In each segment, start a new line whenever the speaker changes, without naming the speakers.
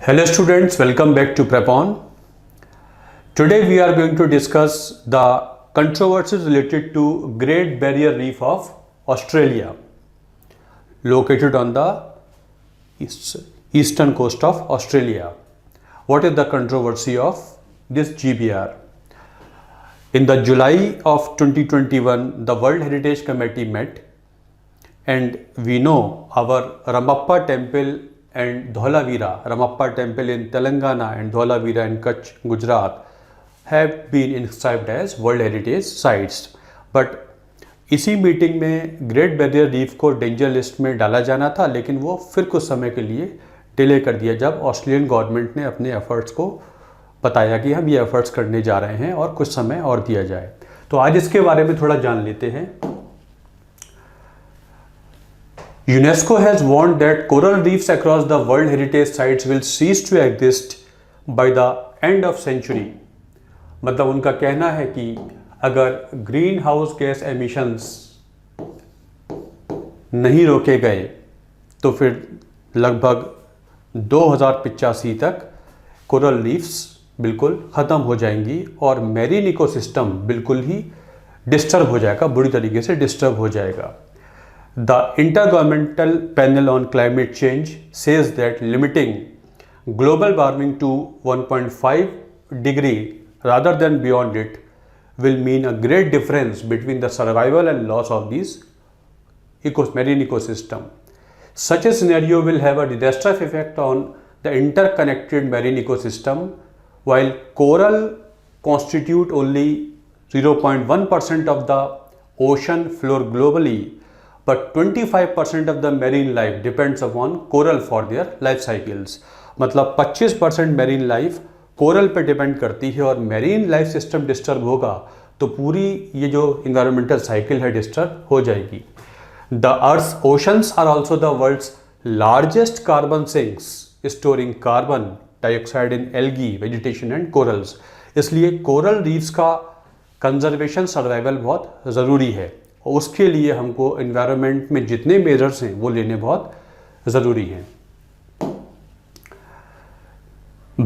Hello students, welcome back to Prepon. Today we are going to discuss the controversies related to Great Barrier Reef of Australia, located on the eastern coast of Australia. What is the controversy of this GBR? In the July of 2021, the World Heritage Committee met, and we know our Ramappa temple and Dholavira, Ramappa temple in Telangana and Dholavira in Kutch, Gujarat have been inscribed as World Heritage Sites. But इसी meeting में great Barrier reef को danger list में डाला जाना था, लेकिन वो फिर कुछ समय के लिए डिले कर दिया जब ऑस्ट्रेलियन गवर्नमेंट ने अपने एफर्ट्स को बताया कि हम ये एफर्ट्स करने जा रहे हैं और कुछ समय और दिया जाए। तो आज इसके बारे में थोड़ा जान लेते हैं। UNESCO has warned that coral reefs across the World Heritage Sites will cease to exist by the end of century. मतलब उनका कहना है कि अगर ग्रीन हाउस गैस एमिशंस नहीं रोके गए तो फिर लगभग 2085 तक कोरल रीफ्स बिल्कुल ख़त्म हो जाएंगी और मैरीन इकोसिस्टम बिल्कुल ही डिस्टर्ब हो जाएगा, बुरी तरीके से डिस्टर्ब हो जाएगा। The Intergovernmental Panel on Climate Change says that limiting global warming to 1.5 degree rather than beyond it will mean a great difference between the survival and loss of these marine ecosystem. Such a scenario will have a disastrous effect on the interconnected marine ecosystem. While coral constitute only 0.1% of the ocean floor globally, but 25% of the marine life depends upon coral for their life cycles. मतलब 25% marine life coral पे depend करती है और marine life system disturb होगा तो पूरी ये जो इन्वायरमेंटल साइकिल है डिस्टर्ब हो जाएगी। The earth oceans are also the world's largest carbon sinks storing carbon dioxide in algae, vegetation and corals. इसलिए कोरल रीफ्स का कंजर्वेशन सर्वाइवल बहुत ज़रूरी है और उसके लिए हमको एनवायरनमेंट में जितने मेजर्स हैं वो लेने बहुत ज़रूरी हैं।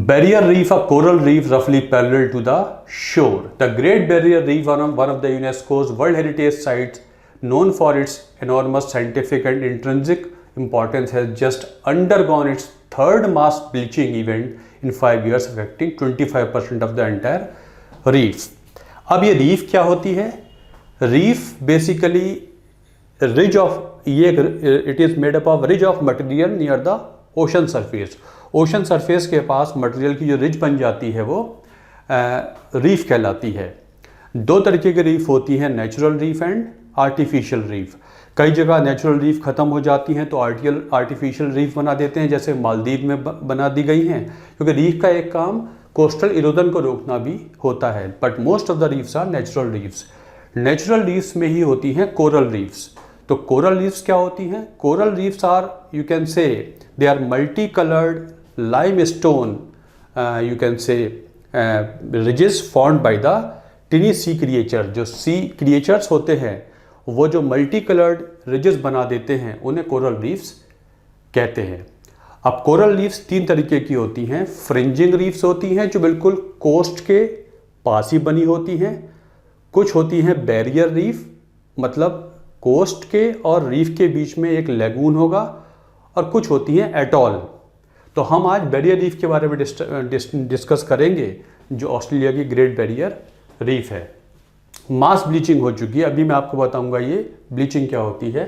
Barrier reef, a coral reef roughly parallel to the shore. The Great Barrier Reef, one of the UNESCO's World Heritage Sites, known for its enormous scientific and intrinsic importance, has just undergone its third mass bleaching event in 5 years, affecting 25% of the entire reef. अब ये reef क्या होती है? Reef basically ridge of it is made up of ridge of material near the ocean surface. Ocean surface के पास material की जो ridge बन जाती है वो रीफ कहलाती है। दो तरीके के रीफ होती हैं, natural reef and artificial reef. कई जगह नेचुरल रीफ ख़त्म हो जाती हैं तो आर्टिफिशियल रीफ बना देते हैं, जैसे मालदीव में बना दी गई हैं, क्योंकि रीफ का एक काम कोस्टल इरोजन को रोकना भी होता है। But most of the reefs are natural reefs. Natural reefs में ही होती हैं कोरल रीफ्स। तो कोरल रीफ्स क्या होती हैं? Coral reefs are, you can say they are multi coloured limestone, you can say ridges formed by the tiny sea creature। जो sea creatures होते हैं वो जो मल्टी कलर्ड रिजेस बना देते हैं उन्हें कोरल रीफ्स कहते हैं। अब कोरल रीफ्स तीन तरीके की होती हैं। फ्रिंजिंग रीफ्स होती हैं जो बिल्कुल कोस्ट के पास ही बनी होती हैं। कुछ होती हैं बैरियर रीफ, मतलब कोस्ट के और रीफ के बीच में एक लेगून होगा, और कुछ होती हैं एटॉल। तो हम आज बैरियर रीफ के बारे में डिस्कस करेंगे जो ऑस्ट्रेलिया की ग्रेट बैरियर रीफ है। मास ब्लीचिंग हो चुकी है, अभी मैं आपको बताऊंगा ये ब्लीचिंग क्या होती है।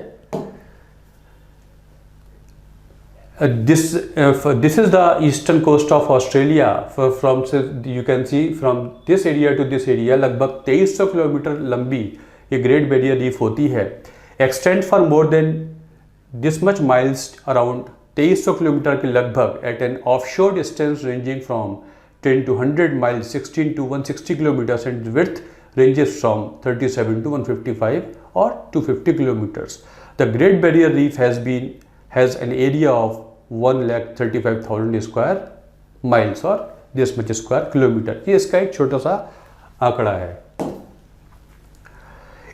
This is the eastern coast of Australia. From you can see from this area to this area लगभग 2300 किलोमीटर लंबी ये ग्रेट बैरियर रीफ होती है। Extend for more than this much miles, around 2300 kilometre के लगभग, at an offshore distance ranging from 10 to 100 miles, 16 to 160 kilometers, and width ranges from 37 to 155 or 250 kilometers. The Great Barrier Reef has an area of 1,35,000 square miles or this much square kilometer. ये इसका एक छोटा सा आंकड़ा है।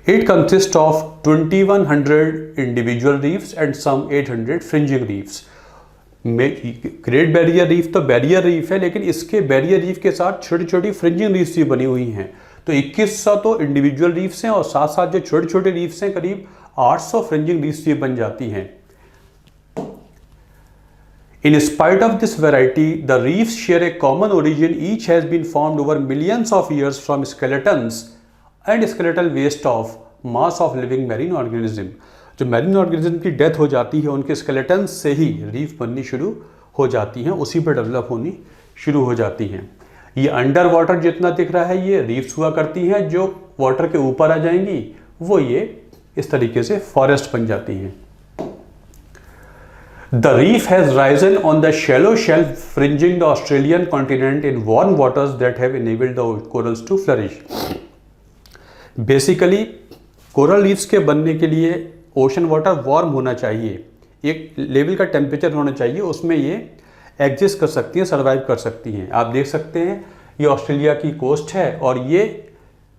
It consists of 2100 individual reefs and some 800 fringing reefs. Great Barrier reef तो barrier reef है, लेकिन इसके बैरियर रीफ के साथ छोटी छोटी फ्रिंजिंग रीफ्स भी बनी हुई हैं। तो 2100 तो इंडिविजुअल रीफ्स हैं और साथ साथ जो छोटे छोटे रीफ्स हैं करीब 800 फ्रिंजिंग रीफ्स भी बन जाती हैं। In spite of this variety, the reefs share a common origin. Each has been formed over millions of years from skeletons and skeletal waste of mass of living marine organism. जो marine organism की death हो जाती है उनके skeleton से ही reef बननी शुरू हो जाती हैं, उसी पर डेवलप होनी शुरू हो जाती हैं। ये अंडर वाटर जितना दिख रहा है ये रीफ्स हुआ करती हैं, जो वाटर के ऊपर आ जाएंगी वो ये इस तरीके से फॉरेस्ट बन जाती हैं। The reef has risen on the shallow shelf fringing the Australian continent in warm waters that have enabled the corals to flourish. Basically, coral reefs के बनने के लिए ओशन वाटर वार्म होना चाहिए, एक लेवल का टेम्परेचर होना चाहिए, उसमें ये एग्जिस्ट कर सकती हैं, सर्वाइव कर सकती हैं। आप देख सकते हैं ये ऑस्ट्रेलिया की कोस्ट है और ये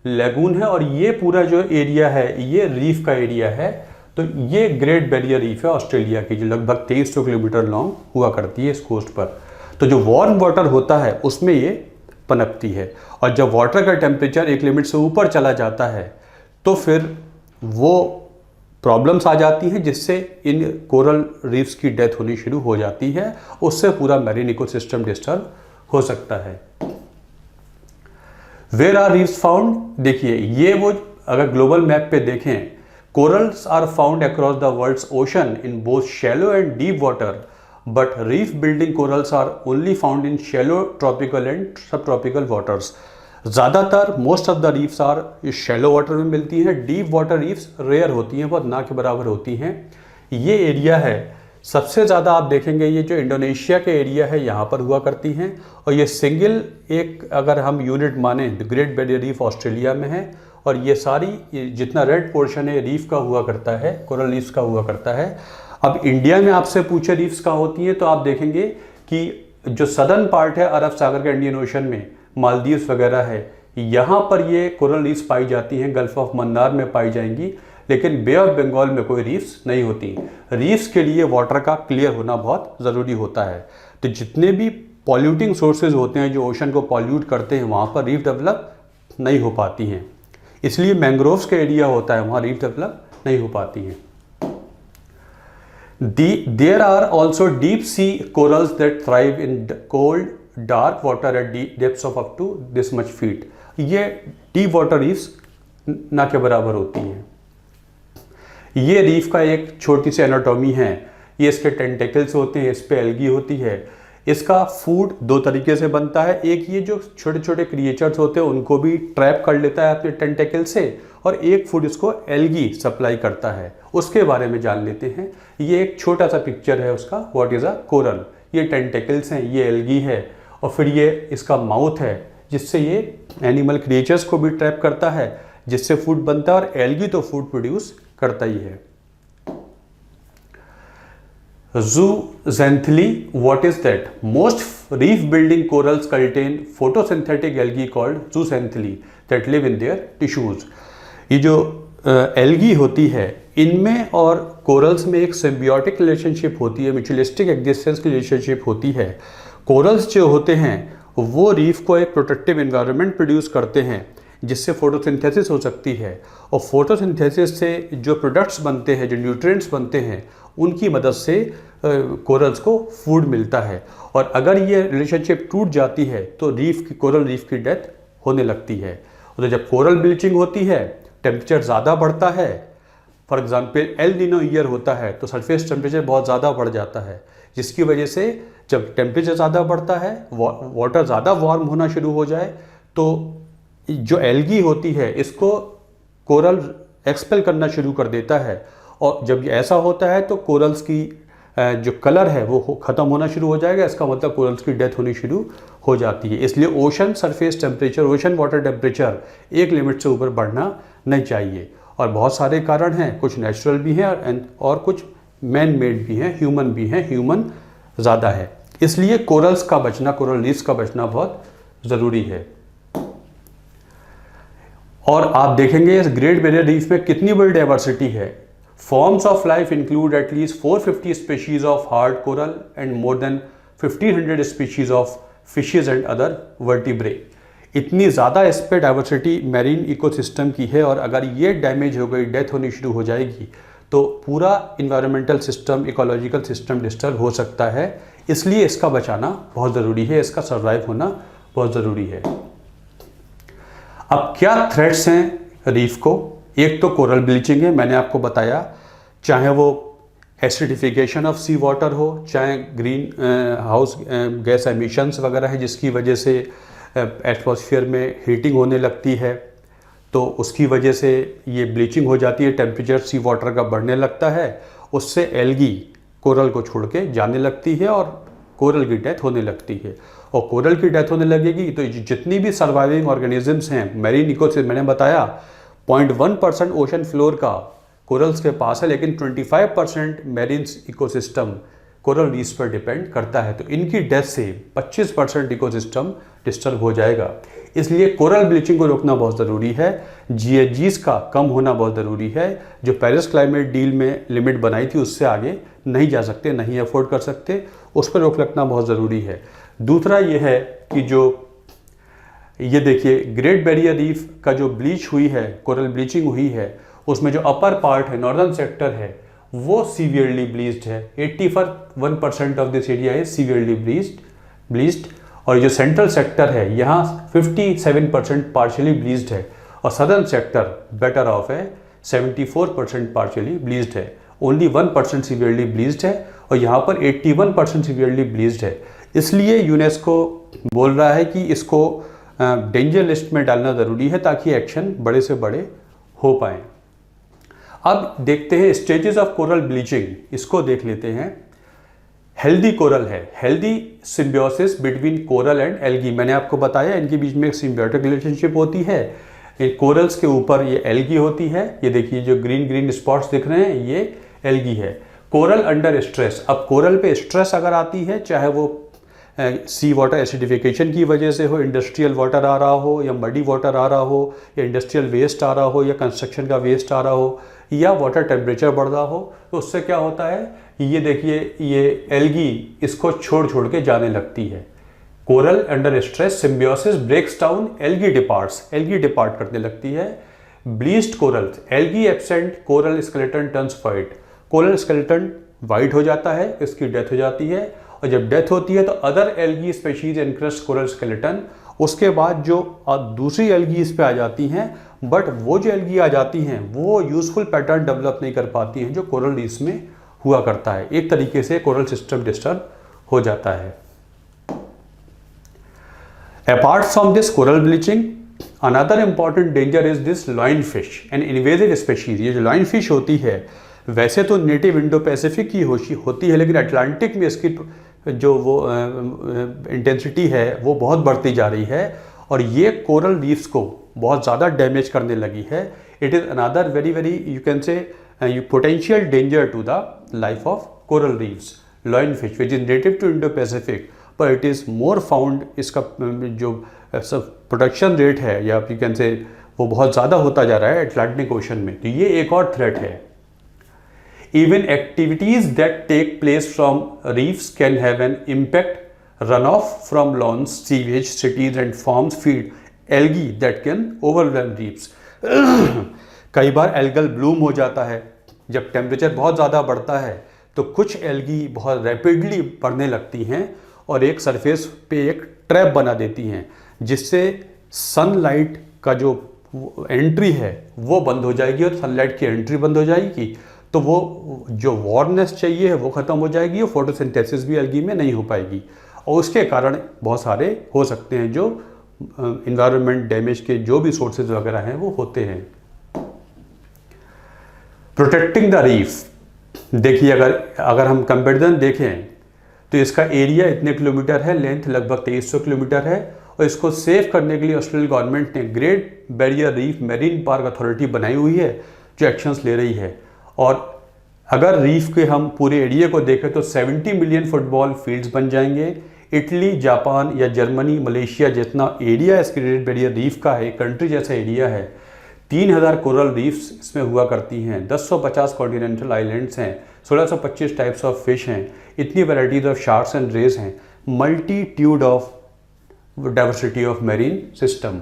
लेगून है और ये पूरा जो एरिया है ये रीफ का एरिया है। तो ये ग्रेट बैरियर रीफ है ऑस्ट्रेलिया की, जो लगभग 2300 किलोमीटर लॉन्ग हुआ करती है इस कोस्ट पर। तो जो वार्म वाटर होता है उसमें ये पनपती है और जब वाटर का टेम्परेचर एक लिमिट से ऊपर चला जाता है तो फिर वो प्रॉब्लम्स आ जाती हैं जिससे इन कोरल रीफ्स की डेथ होनी शुरू हो जाती है, उससे पूरा मैरीन इकोसिस्टम डिस्टर्ब हो सकता है। Where are reefs found? देखिए ये वो अगर ग्लोबल मैप पे देखें, corals are found across the world's ocean in both shallow and deep water, but reef building corals are only found in shallow tropical and subtropical waters. ज़्यादातर most of the reefs are shallow water में मिलती हैं, deep water reefs rare होती हैं, बहुत ना के बराबर होती हैं। ये एरिया है सबसे ज़्यादा आप देखेंगे ये जो इंडोनेशिया के एरिया है यहाँ पर हुआ करती हैं और ये सिंगल एक अगर हम यूनिट माने ग्रेट बैरियर रीफ ऑस्ट्रेलिया में है और ये सारी जितना रेड पोर्शन है रीफ का हुआ करता है, कोरल रीफ्स का हुआ करता है। अब इंडिया में आपसे पूछे रीफ्स कहाँ होती हैं तो आप देखेंगे कि जो सदर्न पार्ट है अरब सागर के इंडियन ओशन में, मालदीव्स वगैरह है, यहाँ पर ये कोरल रीफ्स पाई जाती हैं, गल्फ ऑफ मन्नार में पाई जाएंगी, लेकिन बे ऑफ बंगाल में कोई रीफ्स नहीं होती। रीफ्स के लिए वाटर का क्लियर होना बहुत ज़रूरी होता है। तो जितने भी पॉल्यूटिंग सोर्सेज होते हैं जो ओशन को पॉल्यूट करते हैं वहाँ पर रीफ डेवलप नहीं हो पाती हैं, इसलिए मैंग्रोव्स का एरिया होता है वहाँ रीफ डेवलप नहीं हो पाती हैं। There are also deep sea corals that thrive in cold, dark water at depths of up to this much feet. ये डीप वाटर रीफ्स ना के बराबर होती हैं। ये रीफ का एक छोटी सी एनाटॉमी है, ये इसके टेंटेकल्स होते हैं, इस पे एल्गी होती है। इसका फूड दो तरीके से बनता है, एक ये जो छोटे छोटे क्रिएचर्स होते हैं उनको भी ट्रैप कर लेता है अपने टेंटेकल से, और एक फूड इसको एल्गी सप्लाई करता है, उसके बारे में जान लेते हैं। ये एक छोटा सा पिक्चर है उसका, व्हाट इज़ अ कोरल। ये टेंटेकल्स हैं, ये एल्गी है, और फिर ये इसका माउथ है जिससे ये एनिमल क्रिएचर्स को भी ट्रैप करता है, जिससे फूड बनता है, और एल्गी तो फूड प्रोड्यूस करता ही है। Zooxanthellae, what is that? Most reef building corals contain photosynthetic algae called zooxanthellae that live in their tissues. ये जो एल्गी होती है इनमें और कोरल्स में एक सिम्बियोटिक रिलेशनशिप होती है, म्यूचुअलिस्टिक एग्जिस्टेंस की रिलेशनशिप होती है। कोरल्स जो होते हैं वो रीफ को एक प्रोटेक्टिव एनवायरनमेंट प्रोड्यूस करते हैं जिससे फोटोसिंथेसिस हो सकती है, और फोटोसिंथेसिस से जो प्रोडक्ट्स बनते हैं, जो न्यूट्रिएंट्स बनते हैं, उनकी मदद से कोरल्स को फूड मिलता है। और अगर ये रिलेशनशिप टूट जाती है तो कोरल रीफ की डेथ होने लगती है। तो जब कोरल ब्लीचिंग होती है, टेम्परेचर ज़्यादा बढ़ता है, for example El Nino year होता है तो सरफेस टेम्परेचर बहुत ज़्यादा बढ़ जाता है, जिसकी वजह से जब टेम्परेचर ज़्यादा बढ़ता है, वाटर ज़्यादा वार्म होना शुरू हो जाए, तो जो एल्गी होती है इसको कोरल एक्सपेल करना शुरू कर देता है, और जब ये ऐसा होता है तो कोरल्स की जो कलर है वो ख़त्म होना शुरू हो जाएगा। इसका मतलब कोरल्स की डेथ होनी शुरू हो जाती है। इसलिए ocean surface temperature, ocean water temperature एक लिमिट से ऊपर बढ़ना नहीं चाहिए। और बहुत सारे कारण हैं, कुछ नेचुरल भी हैं और कुछ मैन मेड भी हैं, ह्यूमन भी हैं, ह्यूमन ज़्यादा है। इसलिए कोरल्स का बचना, कोरल रीफ्स का बचना बहुत ज़रूरी है। और आप देखेंगे इस ग्रेट बैरियर रीफ में कितनी बड़ी डाइवर्सिटी है। Forms of life include at least 450 species of hard coral and more than 1500 species of fishes and other vertebrae. इतनी ज़्यादा इस पर डाइवर्सिटी मैरीन इकोसिस्टम की है, और अगर ये डैमेज हो गई, डेथ होनी शुरू हो जाएगी, तो पूरा environmental system, ecological system disturb हो सकता है। इसलिए इसका बचाना बहुत ज़रूरी है, इसका सर्वाइव होना बहुत ज़रूरी है। अब क्या थ्रेट्स हैं रीफ को? एक तो कोरल ब्लीचिंग है, मैंने आपको बताया, चाहे वो एसिडिफिकेशन ऑफ सी वाटर हो, चाहे ग्रीन हाउस गैस एमिशंस वगैरह है जिसकी वजह से एटमॉस्फेयर में हीटिंग होने लगती है, तो उसकी वजह से ये ब्लीचिंग हो जाती है, टेम्परेचर सी वाटर का बढ़ने लगता है, उससे एल्गी कोरल को छोड़ के जाने लगती है और कोरल की डेथ होने लगती है। और कोरल की डेथ होने लगेगी तो जितनी भी सर्वाइविंग ऑर्गेनिजम्स हैं मैरीन इकोसिस्टम, मैंने बताया 0.1% ओशन फ्लोर का कोरल्स के पास है, लेकिन 25% मैरीन इकोसिस्टम कोरल रीफ्स पर डिपेंड करता है। तो इनकी डेथ से 25% इकोसिस्टम डिस्टर्ब हो जाएगा। इसलिए कोरल ब्लीचिंग को रोकना बहुत ज़रूरी है। GHGs का कम होना बहुत ज़रूरी है। जो पेरिस क्लाइमेट डील में लिमिट बनाई थी उससे आगे नहीं जा सकते, नहीं अफोर्ड कर सकते, उस पर रोक लगना बहुत ज़रूरी है। दूसरा ये है कि जो ये देखिए ग्रेट बैरियर रीफ का जो ब्लीच हुई है, कोरल ब्लीचिंग हुई है, उसमें जो अपर पार्ट है, नॉर्दर्न सेक्टर है, वो सीवियरली ब्लीच्ड है। 81% of this area is severely bleached. और जो सेंट्रल सेक्टर है यहाँ 57% पार्शियली ब्लीच्ड है, और सदर्न सेक्टर बेटर ऑफ है, 74% पार्शियली ब्लीच्ड है। ओनली 1% सीवियरली ब्लीच्ड है, और यहाँ पर 81% सीवियरली ब्लीच्ड है। इसलिए यूनेस्को बोल रहा है कि इसको डेंजर लिस्ट में डालना ज़रूरी है ताकि एक्शन बड़े से बड़े हो पाए। अब देखते हैं स्टेजेस ऑफ कोरल ब्लीचिंग, इसको देख लेते हैं। हेल्दी कोरल है, healthy symbiosis between coral and algae. मैंने आपको बताया इनके बीच में एक सिम्बियोटिक रिलेशनशिप होती है। कोरल्स के ऊपर ये एल्गी होती है। ये देखिए जो ग्रीन ग्रीन स्पॉट्स दिख रहे हैं ये एल्गी है। कोरल अंडर स्ट्रेस, अब कोरल पे स्ट्रेस अगर आती है, चाहे वो सी वाटर एसिडिफिकेशन की वजह से हो, इंडस्ट्रियल वाटर आ रहा हो, या मडी वाटर आ रहा हो, या इंडस्ट्रियल वेस्ट आ रहा हो, या कंस्ट्रक्शन का वेस्ट आ रहा हो, या वाटर टेम्परेचर बढ़ रहा हो, तो उससे क्या होता है, ये देखिए ये एल्गी इसको छोड़ छोड़ के जाने लगती है। Coral under stress symbiosis breaks down, algae depart करने लगती है। Bleached corals, algae absent, coral skeleton turns white, coral skeleton white हो जाता है, इसकी डेथ हो जाती है। और जब डेथ होती है तो other algae species encrust coral skeleton, उसके बाद जो दूसरी एल्गी इस पे आ जाती हैं, बट वो जो एल्गी आ जाती हैं वो यूजफुल पैटर्न डेवलप नहीं कर पाती हैं जो कोरल रीफ्स में हुआ करता है। एक तरीके से कोरल सिस्टम डिस्टर्ब हो जाता है। Apart from this coral bleaching, another important danger is this lionfish, an invasive species. ये जो लॉइन फिश होती है वैसे तो नेटिव इंडो पैसिफिक की होती है, लेकिन अटलांटिक में इसकी जो वो इंटेंसिटी है वो बहुत बढ़ती जा रही है, और ये कोरल रीफ्स को बहुत ज़्यादा डैमेज करने लगी है। It is another very you can say potential danger to the life of coral reefs. Lionfish which is native to Indo Pacific, पर इट इज़ मोर फाउंड, इसका जो प्रोडक्शन रेट है या यू कैन से वो बहुत ज़्यादा होता जा रहा है अटलांटिक ओशन में। तो ये एक और थ्रेट है। Even activities that take place from reefs can have an impact. Runoff from lawns, sewage, cities and farms feed algae that can overwhelm reefs. कई बार एल्गल ब्लूम हो जाता है। जब टेम्परेचर बहुत ज़्यादा बढ़ता है तो कुछ एल्गी बहुत रैपिडली बढ़ने लगती हैं और एक सरफेस पे एक ट्रैप बना देती हैं, जिससे सनलाइट का जो एंट्री है वो बंद हो जाएगी, और सनलाइट की एंट्री बंद हो जाएगी तो वो जो वार्मनेस चाहिए है वो ख़त्म हो जाएगी, और फोटोसिंथेसिस भी एल्गी में नहीं हो पाएगी, और उसके कारण बहुत सारे हो सकते हैं जो इन्वायरमेंट डैमेज के जो भी सोर्सेज वगैरह हैं वो होते हैं। प्रोटेक्टिंग द रीफ, देखिए अगर हम कंपेरिजन देखें तो इसका एरिया इतने किलोमीटर है, लेंथ लगभग 2300 किलोमीटर है, और इसको सेव करने के लिए ऑस्ट्रेलियन गवर्नमेंट ने great Barrier reef marine park authority बनाई हुई है जो एक्शंस ले रही है। और अगर रीफ के हम पूरे एरिया को देखें तो 70 मिलियन फुटबॉल फील्ड्स बन जाएंगे। इटली, जापान या जर्मनी, मलेशिया जितना एरिया इस ग्रेट बैरियर रीफ का है, कंट्री जैसा एरिया है, 3000 कोरल रीफ्स इसमें हुआ करती हैं, 1050 कॉन्टिनेंटल आइलैंड्स हैं, 1625 टाइप्स ऑफ फिश हैं, इतनी varieties of sharks and rays हैं, multitude of diversity of marine system.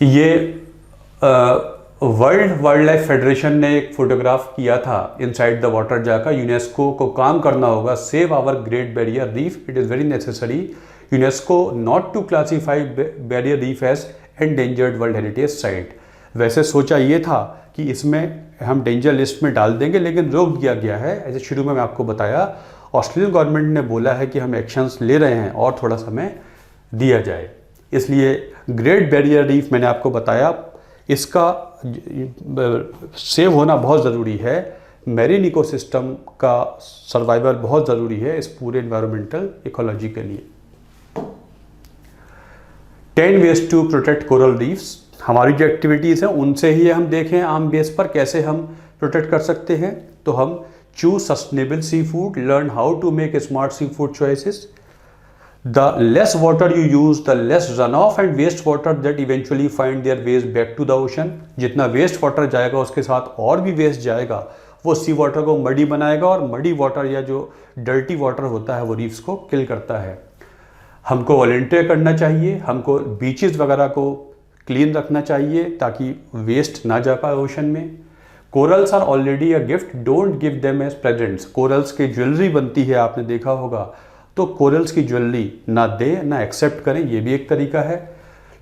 ये वर्ल्ड वाइल्ड लाइफ फेडरेशन ने एक फोटोग्राफ किया था इनसाइड द वाटर जाकर। यूनेस्को को काम करना होगा, save our Great Barrier Reef, it is very necessary UNESCO not to classify Barrier Reef as endangered world heritage site. वैसे सोचा ये था कि इसमें हम डेंजर लिस्ट में डाल देंगे, लेकिन रोक दिया गया है। ऐसे शुरू में मैं आपको बताया, ऑस्ट्रेलियन गवर्नमेंट ने बोला है कि हम एक्शंस ले रहे हैं और थोड़ा समय दिया जाए। इसलिए ग्रेट बैरियर रीफ मैंने आपको बताया, इसका सेव होना बहुत ज़रूरी है। मैरीन इकोसिस्टम का सर्वाइवल बहुत ज़रूरी है इस पूरे एनवायरमेंटल इकोलॉजी के लिए। 10 ways to protect coral reefs. हमारी जो एक्टिविटीज़ हैं उनसे ही हम देखें आम बेस पर कैसे हम प्रोटेक्ट कर सकते हैं। तो हम choose sustainable seafood, learn how to make smart seafood choices, the less water you use, the less runoff and waste water that eventually find their ways back to the ocean। जितना waste water जाएगा उसके साथ और भी waste जाएगा, वो सी water को muddy बनाएगा और मडी वाटर या जो डर्टी वाटर होता है वो रीफ्स को किल करता है। हमको वॉलंटियर करना चाहिए, हमको बीचेस वगैरह को क्लीन रखना चाहिए ताकि वेस्ट ना जा पाए ओशन में। Corals are already a gift, don't give them as presents. Corals की ज्वेलरी बनती है, आपने देखा होगा, तो कोरल्स की ज्वेलरी ना दे ना एक्सेप्ट करें, ये भी एक तरीका है।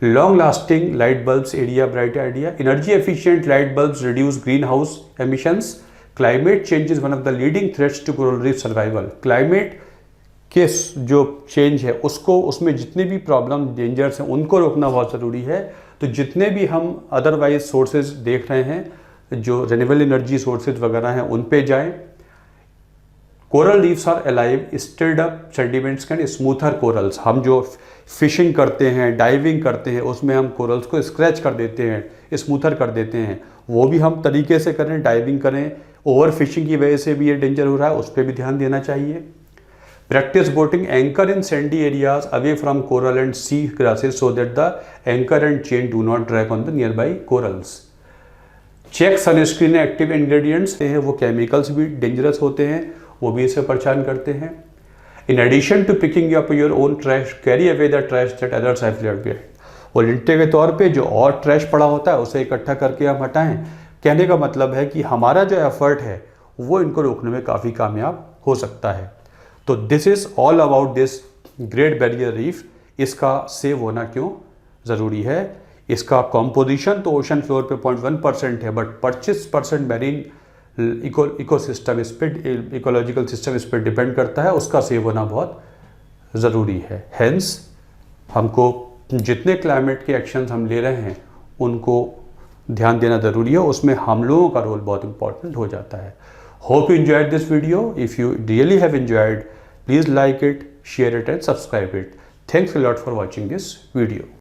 Long lasting light bulbs are a bright idea, energy efficient light bulbs reduce greenhouse emissions, climate change is one of the leading threats to coral reef survival. Climate के जो चेंज है उसको, उसमें जितने भी प्रॉब्लम डेंजर्स हैं उनको रोकना बहुत ज़रूरी है। तो जितने भी हम अदरवाइज सोर्सेज देख रहे हैं, जो रिन्यूएबल एनर्जी सोर्सेज वगैरह हैं, उन पे जाएं। Coral reefs are alive, stirred up sediments can smother corals. हम जो फिशिंग करते हैं, डाइविंग करते हैं, उसमें हम कोरल्स को स्क्रैच कर देते हैं, स्मूथर कर देते हैं। वो भी हम तरीके से करें, डाइविंग करें। ओवर फिशिंग की वजह से भी ये डेंजर हो रहा है, उस पर भी ध्यान देना चाहिए। Practice boating, anchor in sandy areas away from coral and seagrasses so that the anchor and chain do not drag on the nearby corals. Check sunscreen active ingredients हैं, वो केमिकल्स भी dangerous होते हैं, वो भी इसे परेशान करते हैं। In addition to picking up your own trash, carry away the trash that others have left behind. Volunteer के तौर पे जो और ट्रैश पड़ा होता है उसे इकट्ठा करके हम हटाएं। कहने का मतलब है कि हमारा जो एफर्ट है वो इनको रोकने में काफ़ी कामयाब हो सकता है। तो this is all about this great Barrier reef. इसका सेव होना क्यों ज़रूरी है। इसका कॉम्पोजिशन तो ओशन फ्लोर पे 0.1% है, बट 25% मैरीन इकोसिस्टम इस पर, इकोलॉजिकल सिस्टम इस पर डिपेंड करता है। उसका सेव होना बहुत ज़रूरी है। हेंस हमको जितने क्लाइमेट के एक्शंस हम ले रहे हैं उनको ध्यान देना ज़रूरी है, उसमें हम लोगों का रोल बहुत इंपॉर्टेंट हो जाता है। Hope you enjoyed this video. If you really have enjoyed, please like it, share it and subscribe it. Thanks a lot for watching this video.